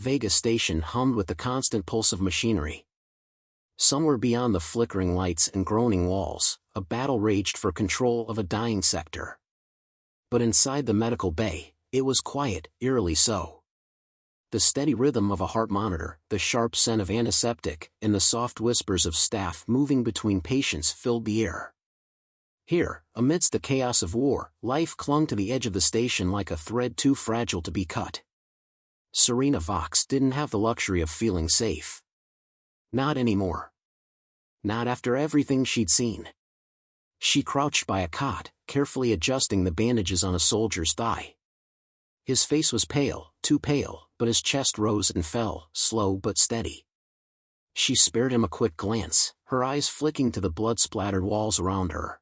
Vega station hummed with the constant pulse of machinery. Somewhere beyond the flickering lights and groaning walls, a battle raged for control of a dying sector. But inside the medical bay, it was quiet, eerily so. The steady rhythm of a heart monitor, the sharp scent of antiseptic, and the soft whispers of staff moving between patients filled the air. Here, amidst the chaos of war, life clung to the edge of the station like a thread too fragile to be cut. Serena Vox didn't have the luxury of feeling safe. Not anymore. Not after everything she'd seen. She crouched by a cot, carefully adjusting the bandages on a soldier's thigh. His face was pale, too pale, but his chest rose and fell, slow but steady. She spared him a quick glance, her eyes flicking to the blood-splattered walls around her.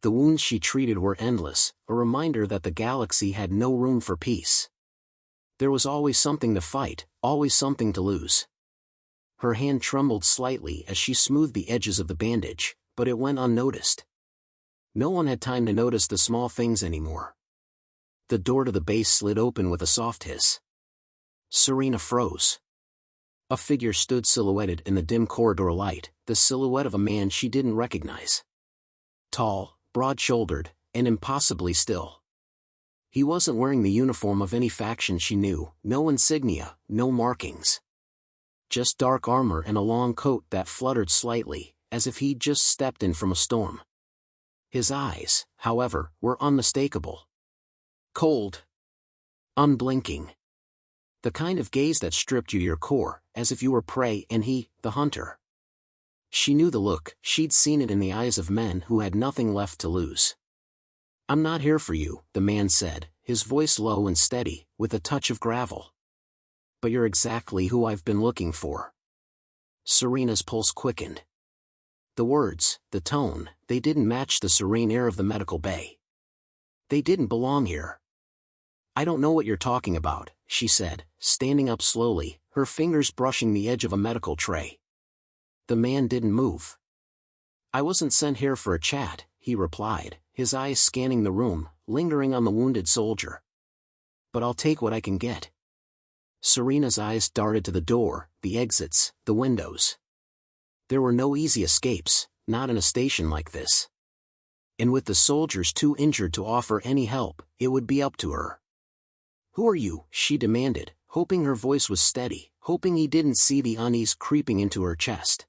The wounds she treated were endless, a reminder that the galaxy had no room for peace. There was always something to fight, always something to lose. Her hand trembled slightly as she smoothed the edges of the bandage, but it went unnoticed. No one had time to notice the small things anymore. The door to the base slid open with a soft hiss. Serena froze. A figure stood silhouetted in the dim corridor light, the silhouette of a man she didn't recognize. Tall, broad-shouldered, and impossibly still. He wasn't wearing the uniform of any faction she knew, no insignia, no markings. Just dark armor and a long coat that fluttered slightly, as if he'd just stepped in from a storm. His eyes, however, were unmistakable. Cold. Unblinking. The kind of gaze that stripped you your core, as if you were prey and he, the hunter. She knew the look, she'd seen it in the eyes of men who had nothing left to lose. "I'm not here for you," the man said, his voice low and steady, with a touch of gravel. "But you're exactly who I've been looking for." Serena's pulse quickened. The words, the tone, they didn't match the serene air of the medical bay. They didn't belong here. "I don't know what you're talking about," she said, standing up slowly, her fingers brushing the edge of a medical tray. The man didn't move. "I wasn't sent here for a chat," he replied, his eyes scanning the room, lingering on the wounded soldier. "But I'll take what I can get." Serena's eyes darted to the door, the exits, the windows. There were no easy escapes, not in a station like this. And with the soldiers too injured to offer any help, it would be up to her. "Who are you?" she demanded, hoping her voice was steady, hoping he didn't see the unease creeping into her chest.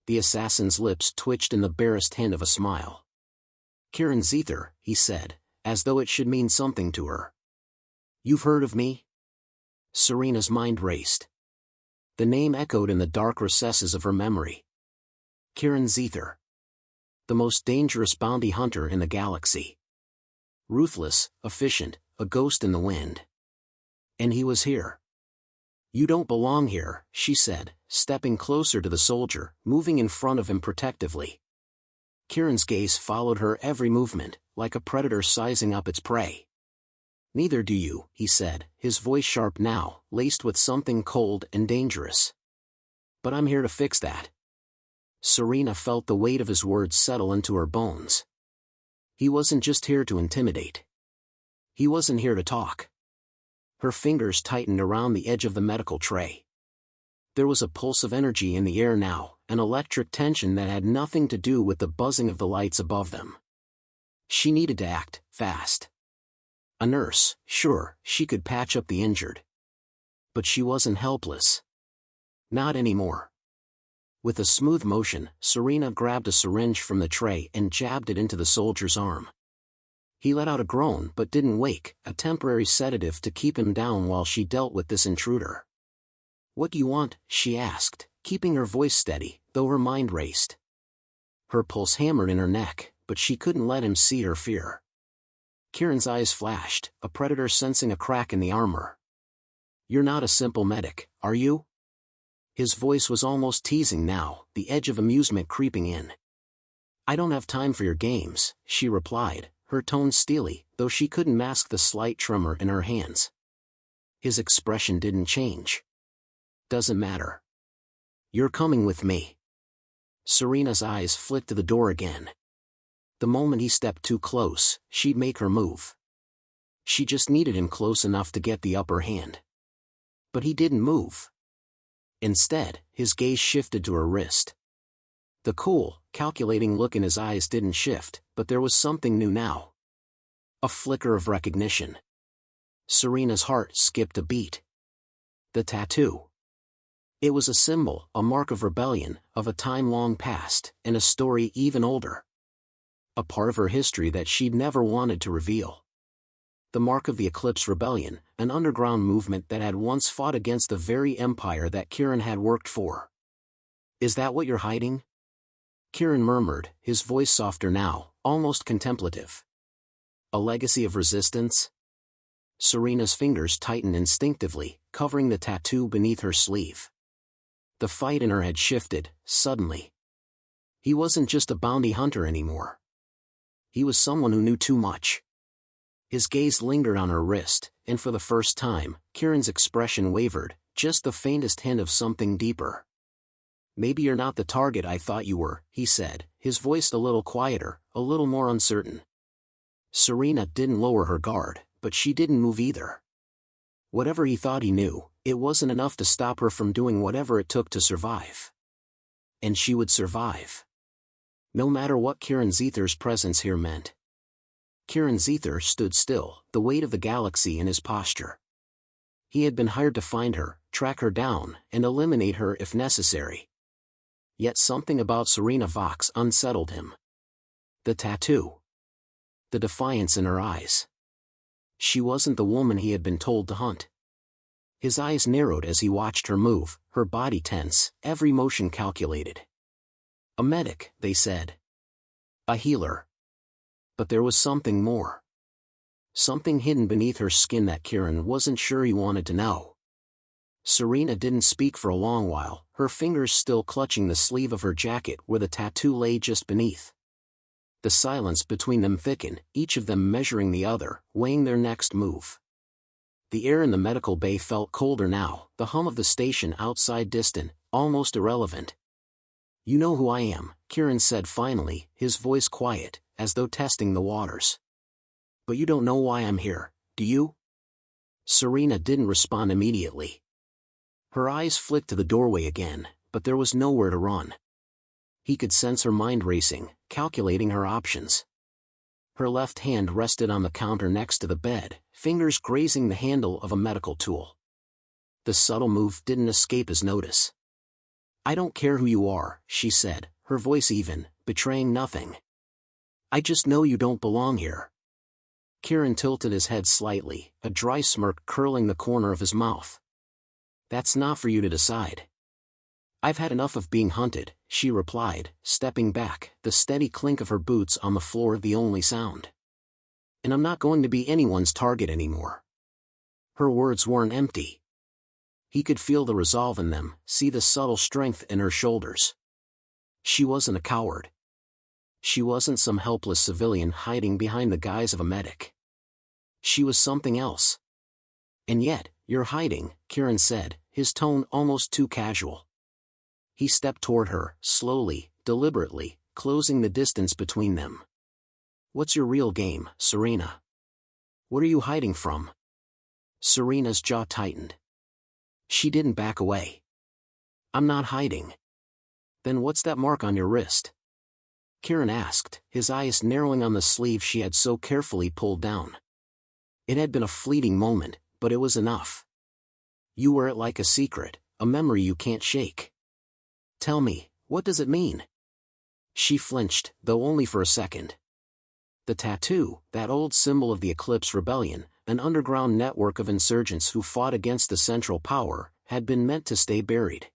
The assassin's lips twitched in the barest hint of a smile. "Kieran Zether," he said, as though it should mean something to her. "You've heard of me?" Serena's mind raced. The name echoed in the dark recesses of her memory. Kieran Zether. The most dangerous bounty hunter in the galaxy. Ruthless, efficient, a ghost in the wind. And he was here. "You don't belong here," she said, stepping closer to the soldier, moving in front of him protectively. Kieran's gaze followed her every movement, like a predator sizing up its prey. "Neither do you," he said, his voice sharp now, laced with something cold and dangerous. "But I'm here to fix that." Serena felt the weight of his words settle into her bones. He wasn't just here to intimidate. He wasn't here to talk. Her fingers tightened around the edge of the medical tray. There was a pulse of energy in the air now, an electric tension that had nothing to do with the buzzing of the lights above them. She needed to act, fast. A nurse, sure, she could patch up the injured. But she wasn't helpless. Not anymore. With a smooth motion, Serena grabbed a syringe from the tray and jabbed it into the soldier's arm. He let out a groan but didn't wake, a temporary sedative to keep him down while she dealt with this intruder. "What do you want?" she asked, keeping her voice steady, though her mind raced. Her pulse hammered in her neck, but she couldn't let him see her fear. Kieran's eyes flashed, a predator sensing a crack in the armor. "You're not a simple medic, are you?" His voice was almost teasing now, the edge of amusement creeping in. "I don't have time for your games," she replied, her tone steely, though she couldn't mask the slight tremor in her hands. His expression didn't change. "Doesn't matter. You're coming with me." Serena's eyes flicked to the door again. The moment he stepped too close, she'd make her move. She just needed him close enough to get the upper hand. But he didn't move. Instead, his gaze shifted to her wrist. The cool, calculating look in his eyes didn't shift, but there was something new now. A flicker of recognition. Serena's heart skipped a beat. The tattoo. It was a symbol, a mark of rebellion, of a time long past, and a story even older. A part of her history that she'd never wanted to reveal. The mark of the Eclipse Rebellion, an underground movement that had once fought against the very empire that Kieran had worked for. Is that what you're hiding? Kieran murmured, his voice softer now, almost contemplative. A legacy of resistance? Serena's fingers tightened instinctively, covering the tattoo beneath her sleeve. The fight in her had shifted, suddenly. He wasn't just a bounty hunter anymore. He was someone who knew too much. His gaze lingered on her wrist, and for the first time, Kieran's expression wavered, just the faintest hint of something deeper. Maybe you're not the target I thought you were, he said, his voice a little quieter, a little more uncertain. Serena didn't lower her guard, but she didn't move either. Whatever he thought he knew, it wasn't enough to stop her from doing whatever it took to survive. And she would survive. No matter what Kieran Zether's presence here meant. Kieran Zether stood still, the weight of the galaxy in his posture. He had been hired to find her, track her down, and eliminate her if necessary. Yet something about Serena Vox unsettled him. The tattoo. The defiance in her eyes. She wasn't the woman he had been told to hunt. His eyes narrowed as he watched her move, her body tense, every motion calculated. A medic, they said. A healer. But there was something more. Something hidden beneath her skin that Kieran wasn't sure he wanted to know. Serena didn't speak for a long while, her fingers still clutching the sleeve of her jacket where the tattoo lay just beneath. The silence between them thickened, each of them measuring the other, weighing their next move. The air in the medical bay felt colder now, the hum of the station outside distant, almost irrelevant. You know who I am, Kieran said finally, his voice quiet, as though testing the waters. But you don't know why I'm here, do you? Serena didn't respond immediately. Her eyes flicked to the doorway again, but there was nowhere to run. He could sense her mind racing, calculating her options. Her left hand rested on the counter next to the bed, fingers grazing the handle of a medical tool. The subtle move didn't escape his notice. I don't care who you are, she said, her voice even, betraying nothing. I just know you don't belong here. Kieran tilted his head slightly, a dry smirk curling the corner of his mouth. That's not for you to decide. I've had enough of being hunted, she replied, stepping back, the steady clink of her boots on the floor the only sound. And I'm not going to be anyone's target anymore. Her words weren't empty. He could feel the resolve in them, see the subtle strength in her shoulders. She wasn't a coward. She wasn't some helpless civilian hiding behind the guise of a medic. She was something else. And yet, you're hiding, Kieran said, his tone almost too casual. He stepped toward her, slowly, deliberately, closing the distance between them. What's your real game, Serena? What are you hiding from? Serena's jaw tightened. She didn't back away. I'm not hiding. Then what's that mark on your wrist? Kieran asked, his eyes narrowing on the sleeve she had so carefully pulled down. It had been a fleeting moment, but it was enough. You wear it like a secret, a memory you can't shake. Tell me, what does it mean? She flinched, though only for a second. The tattoo, that old symbol of the Eclipse Rebellion, an underground network of insurgents who fought against the Central Power, had been meant to stay buried.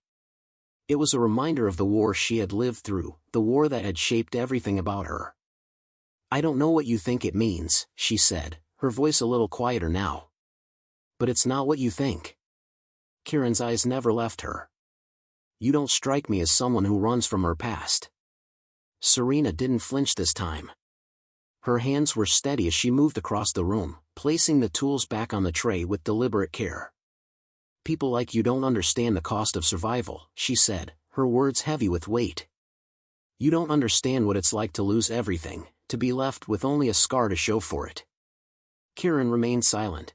It was a reminder of the war she had lived through, the war that had shaped everything about her. I don't know what you think it means, she said, her voice a little quieter now. But it's not what you think. Kieran's eyes never left her. You don't strike me as someone who runs from her past. Serena didn't flinch this time. Her hands were steady as she moved across the room, placing the tools back on the tray with deliberate care. People like you don't understand the cost of survival, she said, her words heavy with weight. You don't understand what it's like to lose everything, to be left with only a scar to show for it. Kieran remained silent.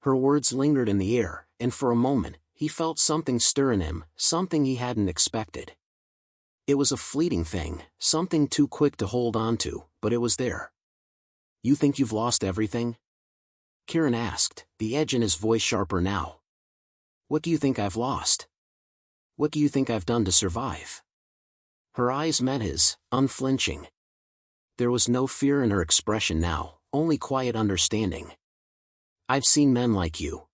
Her words lingered in the air, and for a moment, he felt something stir in him, something he hadn't expected. It was a fleeting thing, something too quick to hold on to, but it was there. "You think you've lost everything?" Kieran asked, the edge in his voice sharper now. "What do you think I've lost? What do you think I've done to survive?" Her eyes met his, unflinching. There was no fear in her expression now, only quiet understanding. "I've seen men like you.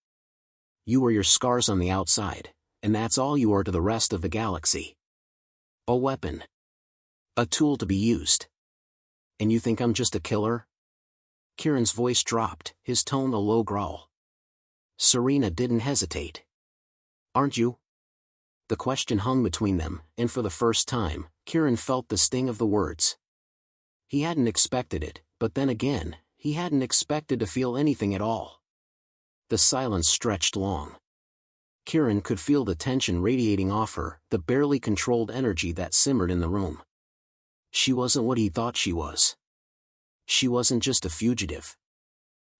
You were your scars on the outside, and that's all you are to the rest of the galaxy. A weapon. A tool to be used. And you think I'm just a killer?" Kieran's voice dropped, his tone a low growl. Serena didn't hesitate. "Aren't you?" The question hung between them, and for the first time, Kieran felt the sting of the words. He hadn't expected it, but then again, he hadn't expected to feel anything at all. The silence stretched long. Kieran could feel the tension radiating off her, the barely controlled energy that simmered in the room. She wasn't what he thought she was. She wasn't just a fugitive.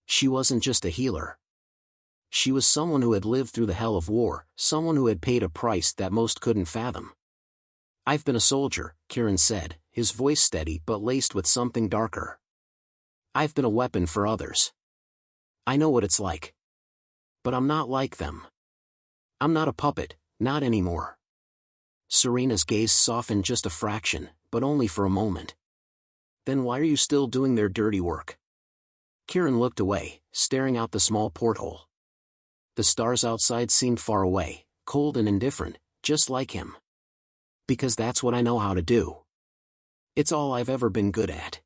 She wasn't just a healer. She was someone who had lived through the hell of war, someone who had paid a price that most couldn't fathom. "I've been a soldier," Kieran said, his voice steady but laced with something darker. "I've been a weapon for others. I know what it's like. But I'm not like them. I'm not a puppet, not anymore." Serena's gaze softened just a fraction, but only for a moment. "Then why are you still doing their dirty work?" Kieran looked away, staring out the small porthole. The stars outside seemed far away, cold and indifferent, just like him. "Because that's what I know how to do. It's all I've ever been good at."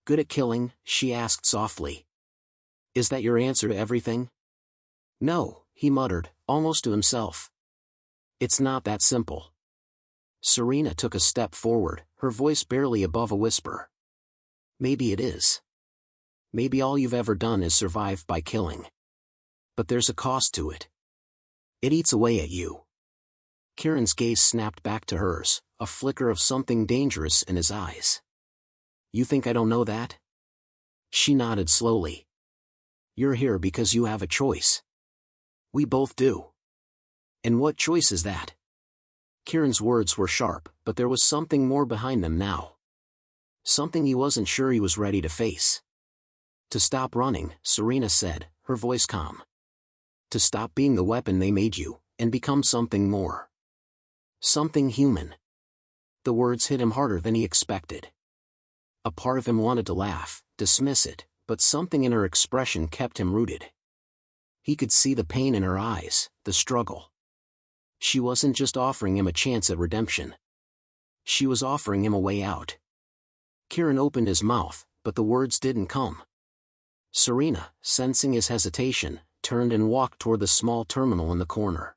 "Good at killing?" she asked softly. "Is that your answer to everything?" "No," he muttered, almost to himself. "It's not that simple." Serena took a step forward, her voice barely above a whisper. "Maybe it is. Maybe all you've ever done is survive by killing. But there's a cost to it. It eats away at you." Kieran's gaze snapped back to hers, a flicker of something dangerous in his eyes. "You think I don't know that?" She nodded slowly. "You're here because you have a choice. We both do. And what choice is that?" Kieran's words were sharp, but there was something more behind them now. Something he wasn't sure he was ready to face. "To stop running," Serena said, her voice calm. "To stop being the weapon they made you, and become something more. Something human." The words hit him harder than he expected. A part of him wanted to laugh, dismiss it, but something in her expression kept him rooted. He could see the pain in her eyes, the struggle. She wasn't just offering him a chance at redemption. She was offering him a way out. Kieran opened his mouth, but the words didn't come. Serena, sensing his hesitation, turned and walked toward the small terminal in the corner.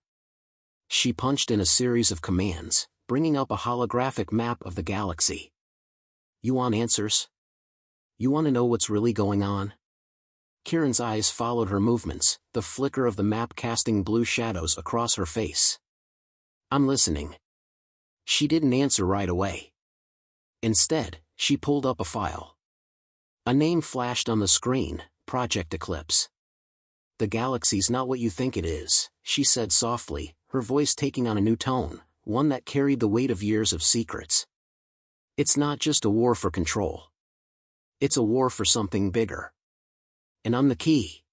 She punched in a series of commands, bringing up a holographic map of the galaxy. "You want answers? You want to know what's really going on?" Kieran's eyes followed her movements, the flicker of the map casting blue shadows across her face. "I'm listening." She didn't answer right away. Instead, she pulled up a file. A name flashed on the screen, Project Eclipse. "The galaxy's not what you think it is," she said softly, her voice taking on a new tone, one that carried the weight of years of secrets. "It's not just a war for control. It's a war for something bigger. And I'm the key."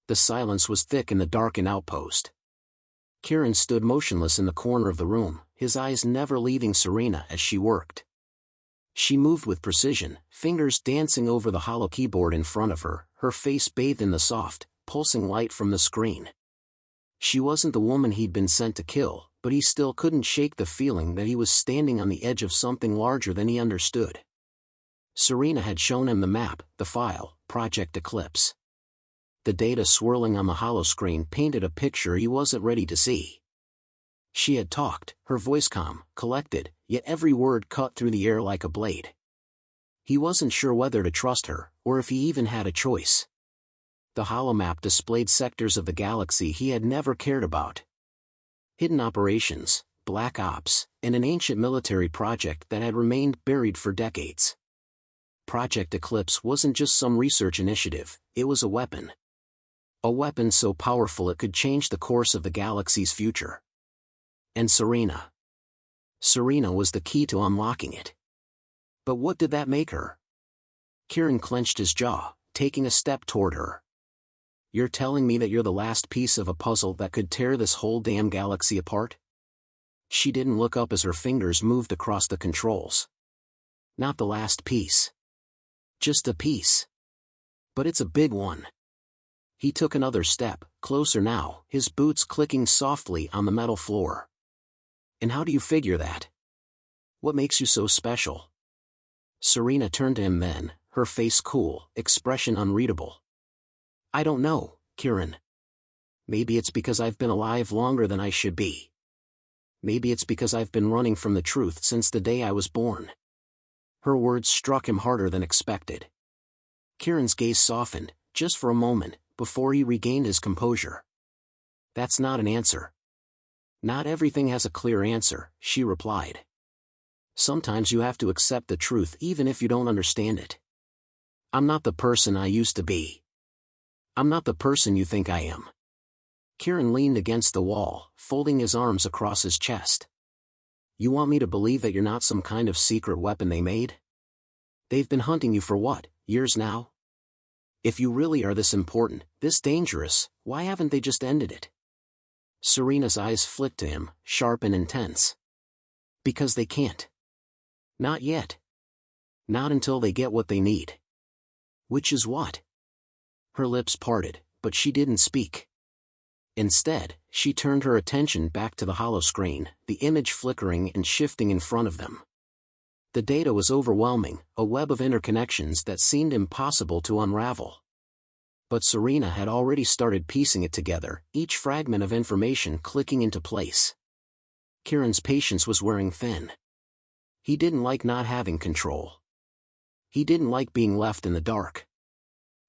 The silence was thick in the darkened outpost. Kieran stood motionless in the corner of the room, his eyes never leaving Serena as she worked. She moved with precision, fingers dancing over the hollow keyboard in front of her, her face bathed in the soft, pulsing light from the screen. She wasn't the woman he'd been sent to kill, but he still couldn't shake the feeling that he was standing on the edge of something larger than he understood. Serena had shown him the map, the file, Project Eclipse. The data swirling on the holoscreen painted a picture he wasn't ready to see. She had talked, her voice calm, collected, yet every word cut through the air like a blade. He wasn't sure whether to trust her, or if he even had a choice. The holomap displayed sectors of the galaxy he had never cared about. Hidden operations, black ops, and an ancient military project that had remained buried for decades. Project Eclipse wasn't just some research initiative, it was a weapon. A weapon so powerful it could change the course of the galaxy's future. And Serena. Serena was the key to unlocking it. But what did that make her? Kieran clenched his jaw, taking a step toward her. You're telling me that you're the last piece of a puzzle that could tear this whole damn galaxy apart? She didn't look up as her fingers moved across the controls. Not the last piece. Just a piece. But it's a big one. He took another step, closer now, his boots clicking softly on the metal floor. And how do you figure that? What makes you so special? Serena turned to him then, her face cool, expression unreadable. I don't know, Kieran. Maybe it's because I've been alive longer than I should be. Maybe it's because I've been running from the truth since the day I was born. Her words struck him harder than expected. Kieran's gaze softened, just for a moment, before he regained his composure. That's not an answer. Not everything has a clear answer, she replied. Sometimes you have to accept the truth even if you don't understand it. I'm not the person I used to be. I'm not the person you think I am. Kieran leaned against the wall, folding his arms across his chest. You want me to believe that you're not some kind of secret weapon they made? They've been hunting you for what, years now? If you really are this important, this dangerous, why haven't they just ended it? Serena's eyes flicked to him, sharp and intense. Because they can't. Not yet. Not until they get what they need. Which is what? Her lips parted, but she didn't speak. Instead, she turned her attention back to the holoscreen, the image flickering and shifting in front of them. The data was overwhelming, a web of interconnections that seemed impossible to unravel. But Serena had already started piecing it together, each fragment of information clicking into place. Kieran's patience was wearing thin. He didn't like not having control. He didn't like being left in the dark.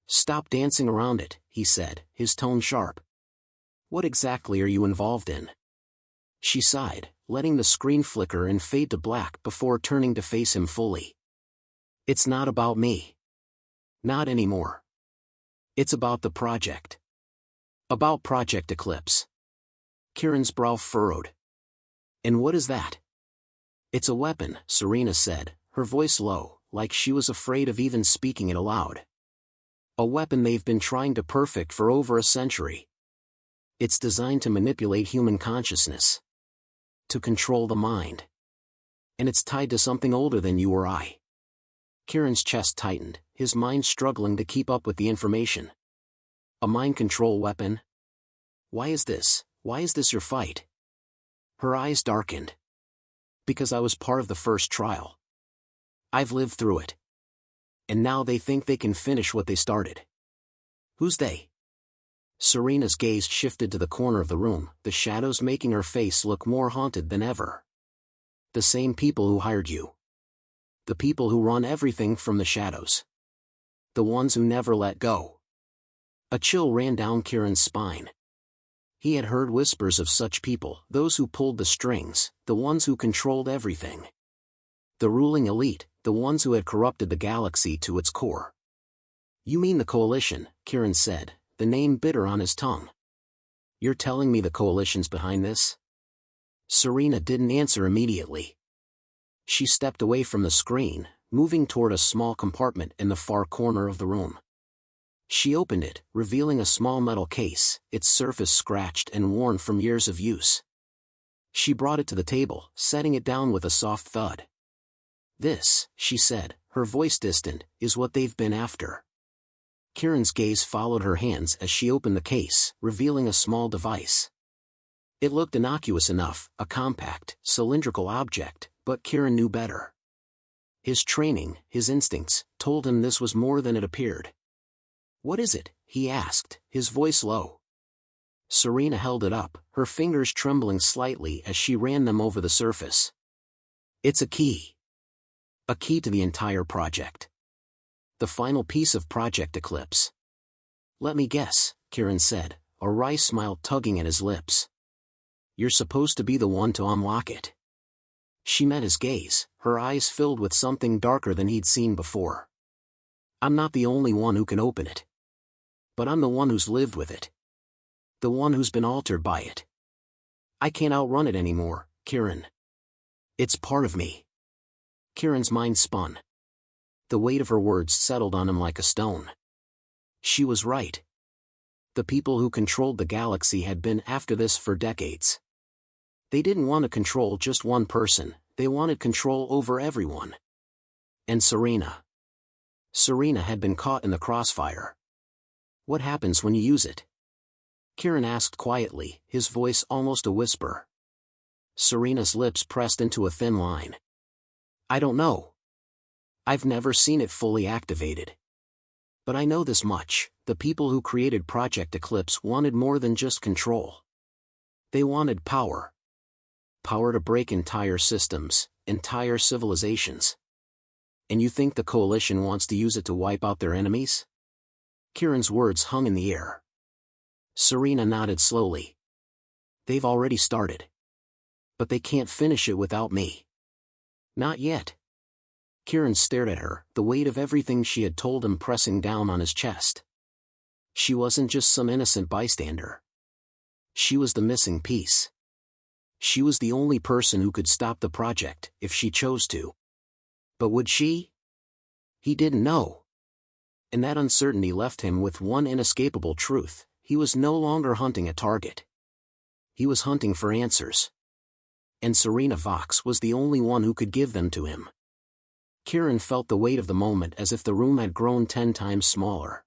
Stop dancing around it, he said, his tone sharp. What exactly are you involved in? She sighed, letting the screen flicker and fade to black before turning to face him fully. It's not about me. Not anymore. It's about the project. About Project Eclipse. Kieran's brow furrowed. And what is that? It's a weapon, Serena said, her voice low, like she was afraid of even speaking it aloud. A weapon they've been trying to perfect for over a century. It's designed to manipulate human consciousness. To control the mind. And it's tied to something older than you or I. Kieran's chest tightened, his mind struggling to keep up with the information. A mind control weapon? Why is this your fight? Her eyes darkened. Because I was part of the first trial. I've lived through it. And now they think they can finish what they started. Who's they? Serena's gaze shifted to the corner of the room, the shadows making her face look more haunted than ever. The same people who hired you. The people who run everything from the shadows. The ones who never let go. A chill ran down Kieran's spine. He had heard whispers of such people, those who pulled the strings, the ones who controlled everything. The ruling elite, the ones who had corrupted the galaxy to its core. You mean the Coalition, Kieran said, the name bitter on his tongue. You're telling me the Coalition's behind this? Serena didn't answer immediately. She stepped away from the screen, moving toward a small compartment in the far corner of the room. She opened it, revealing a small metal case, its surface scratched and worn from years of use. She brought it to the table, setting it down with a soft thud. This, she said, her voice distant, is what they've been after. Kieran's gaze followed her hands as she opened the case, revealing a small device. It looked innocuous enough, a compact, cylindrical object, but Kieran knew better. His training, his instincts, told him this was more than it appeared. What is it? He asked, his voice low. Serena held it up, her fingers trembling slightly as she ran them over the surface. It's a key. A key to the entire project. The final piece of Project Eclipse. Let me guess, Kieran said, a wry smile tugging at his lips. You're supposed to be the one to unlock it. She met his gaze, her eyes filled with something darker than he'd seen before. I'm not the only one who can open it. But I'm the one who's lived with it. The one who's been altered by it. I can't outrun it anymore, Kieran. It's part of me. Kieran's mind spun. The weight of her words settled on him like a stone. She was right. The people who controlled the galaxy had been after this for decades. They didn't want to control just one person, they wanted control over everyone. And Serena. Serena had been caught in the crossfire. What happens when you use it? Kieran asked quietly, his voice almost a whisper. Serena's lips pressed into a thin line. I don't know. I've never seen it fully activated. But I know this much, the people who created Project Eclipse wanted more than just control. They wanted power. Power to break entire systems, entire civilizations. And you think the Coalition wants to use it to wipe out their enemies? Kieran's words hung in the air. Serena nodded slowly. They've already started. But they can't finish it without me. Not yet. Kieran stared at her, the weight of everything she had told him pressing down on his chest. She wasn't just some innocent bystander. She was the missing piece. She was the only person who could stop the project, if she chose to. But would she? He didn't know. And that uncertainty left him with one inescapable truth: he was no longer hunting a target. He was hunting for answers. And Serena Vox was the only one who could give them to him. Kieran felt the weight of the moment as if the room had grown 10 times smaller.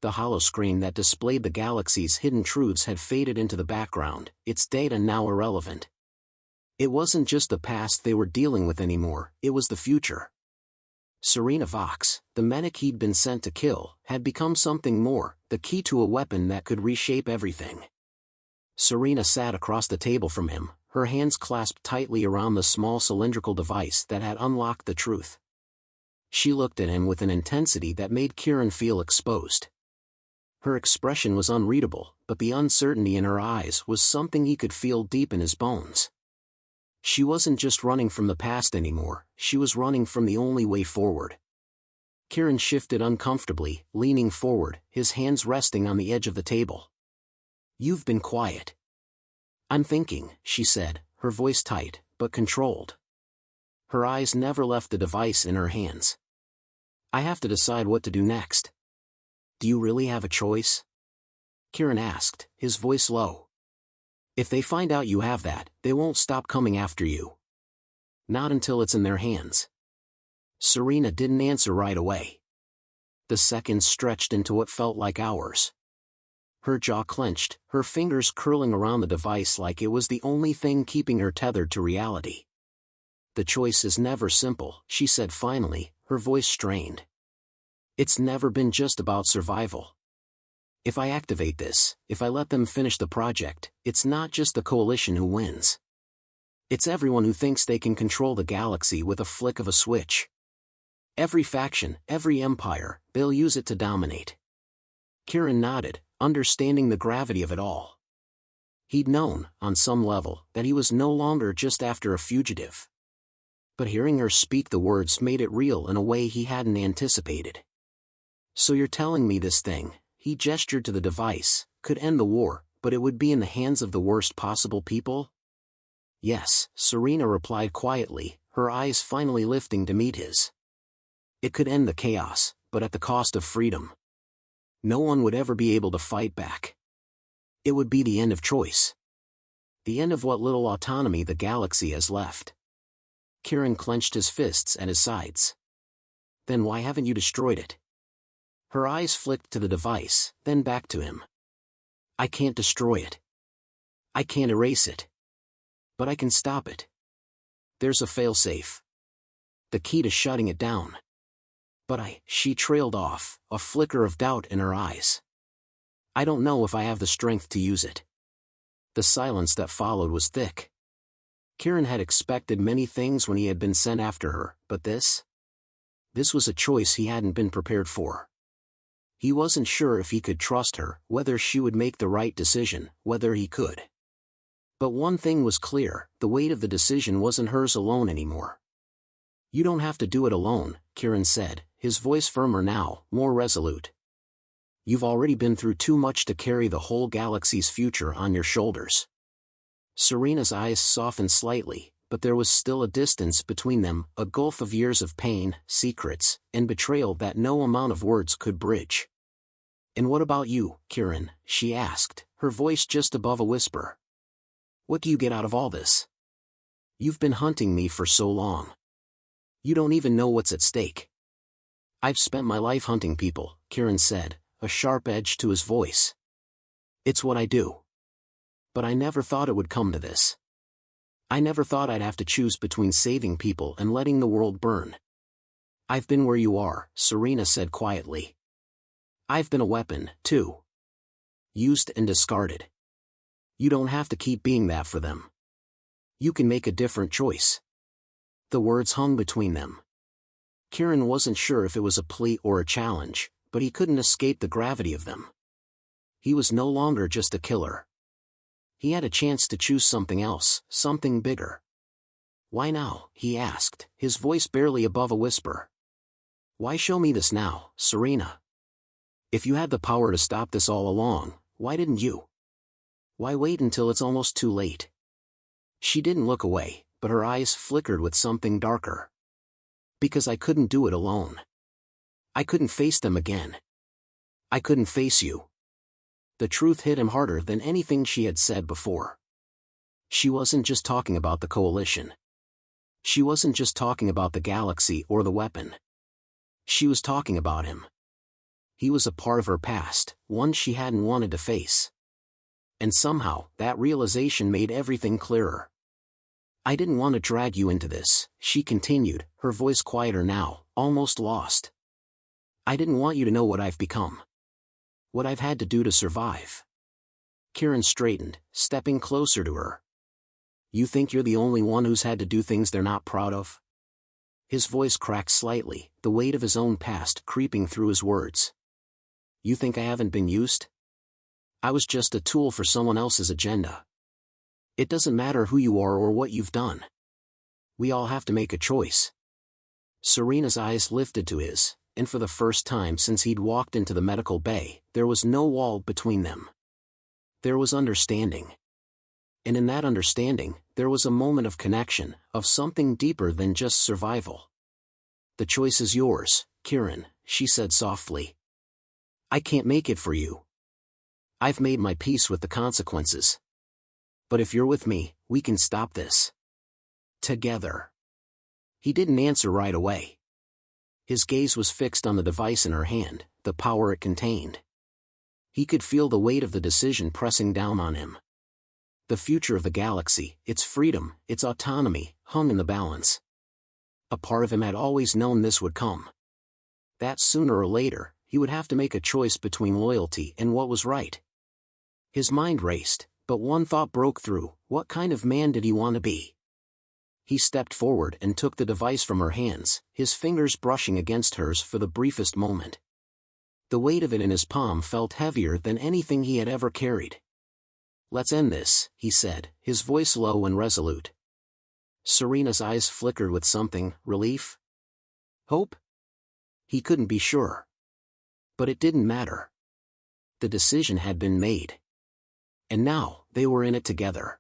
The holoscreen that displayed the galaxy's hidden truths had faded into the background, its data now irrelevant. It wasn't just the past they were dealing with anymore, it was the future. Serena Vox, the medic he'd been sent to kill, had become something more, the key to a weapon that could reshape everything. Serena sat across the table from him, her hands clasped tightly around the small cylindrical device that had unlocked the truth. She looked at him with an intensity that made Kieran feel exposed. Her expression was unreadable, but the uncertainty in her eyes was something he could feel deep in his bones. She wasn't just running from the past anymore, she was running from the only way forward. Kieran shifted uncomfortably, leaning forward, his hands resting on the edge of the table. You've been quiet. I'm thinking, she said, her voice tight, but controlled. Her eyes never left the device in her hands. I have to decide what to do next. Do you really have a choice? Kieran asked, his voice low. If they find out you have that, they won't stop coming after you. Not until it's in their hands. Serena didn't answer right away. The seconds stretched into what felt like hours. Her jaw clenched, her fingers curling around the device like it was the only thing keeping her tethered to reality. The choice is never simple, she said finally, her voice strained. It's never been just about survival. If I activate this, if I let them finish the project, it's not just the Coalition who wins. It's everyone who thinks they can control the galaxy with a flick of a switch. Every faction, every empire, they'll use it to dominate. Kieran nodded, understanding the gravity of it all. He'd known, on some level, that he was no longer just after a fugitive. But hearing her speak the words made it real in a way he hadn't anticipated. So you're telling me this thing, he gestured to the device, could end the war, but it would be in the hands of the worst possible people? Yes, Serena replied quietly, her eyes finally lifting to meet his. It could end the chaos, but at the cost of freedom. No one would ever be able to fight back. It would be the end of choice. The end of what little autonomy the galaxy has left. Kieran clenched his fists at his sides. Then why haven't you destroyed it? Her eyes flicked to the device, then back to him. I can't destroy it. I can't erase it. But I can stop it. There's a failsafe. The key to shutting it down. But she trailed off, a flicker of doubt in her eyes. I don't know if I have the strength to use it. The silence that followed was thick. Kieran had expected many things when he had been sent after her, but this? This was a choice he hadn't been prepared for. He wasn't sure if he could trust her, whether she would make the right decision, whether he could. But one thing was clear, the weight of the decision wasn't hers alone anymore. You don't have to do it alone, Kieran said, his voice firmer now, more resolute. You've already been through too much to carry the whole galaxy's future on your shoulders. Serena's eyes softened slightly, but there was still a distance between them, a gulf of years of pain, secrets, and betrayal that no amount of words could bridge. "And what about you, Kieran?" she asked, her voice just above a whisper. "What do you get out of all this? You've been hunting me for so long. You don't even know what's at stake." "I've spent my life hunting people," Kieran said, a sharp edge to his voice. "It's what I do. But I never thought it would come to this. I never thought I'd have to choose between saving people and letting the world burn." "I've been where you are," Serena said quietly. "I've been a weapon, too. Used and discarded. You don't have to keep being that for them. You can make a different choice." The words hung between them. Kieran wasn't sure if it was a plea or a challenge, but he couldn't escape the gravity of them. He was no longer just a killer. He had a chance to choose something else, something bigger. "Why now?" he asked, his voice barely above a whisper. "Why show me this now, Serena? If you had the power to stop this all along, why didn't you? Why wait until it's almost too late?" She didn't look away, but her eyes flickered with something darker. "Because I couldn't do it alone. I couldn't face them again. I couldn't face you." The truth hit him harder than anything she had said before. She wasn't just talking about the coalition. She wasn't just talking about the galaxy or the weapon. She was talking about him. He was a part of her past, one she hadn't wanted to face. And somehow, that realization made everything clearer. "I didn't want to drag you into this," she continued, her voice quieter now, almost lost. "I didn't want you to know what I've become. What I've had to do to survive." Kieran straightened, stepping closer to her. "You think you're the only one who's had to do things they're not proud of?" His voice cracked slightly, the weight of his own past creeping through his words. "You think I haven't been used? I was just a tool for someone else's agenda. It doesn't matter who you are or what you've done. We all have to make a choice." Serena's eyes lifted to his, and for the first time since he'd walked into the medical bay, there was no wall between them. There was understanding. And in that understanding, there was a moment of connection, of something deeper than just survival. "The choice is yours, Kieran," she said softly. "I can't make it for you. I've made my peace with the consequences. But if you're with me, we can stop this. Together." He didn't answer right away. His gaze was fixed on the device in her hand, the power it contained. He could feel the weight of the decision pressing down on him. The future of the galaxy, its freedom, its autonomy, hung in the balance. A part of him had always known this would come. That sooner or later, he would have to make a choice between loyalty and what was right. His mind raced, but one thought broke through: what kind of man did he want to be? He stepped forward and took the device from her hands, his fingers brushing against hers for the briefest moment. The weight of it in his palm felt heavier than anything he had ever carried. "Let's end this," he said, his voice low and resolute. Serena's eyes flickered with something: relief? Hope? He couldn't be sure. But it didn't matter. The decision had been made. And now, they were in it together.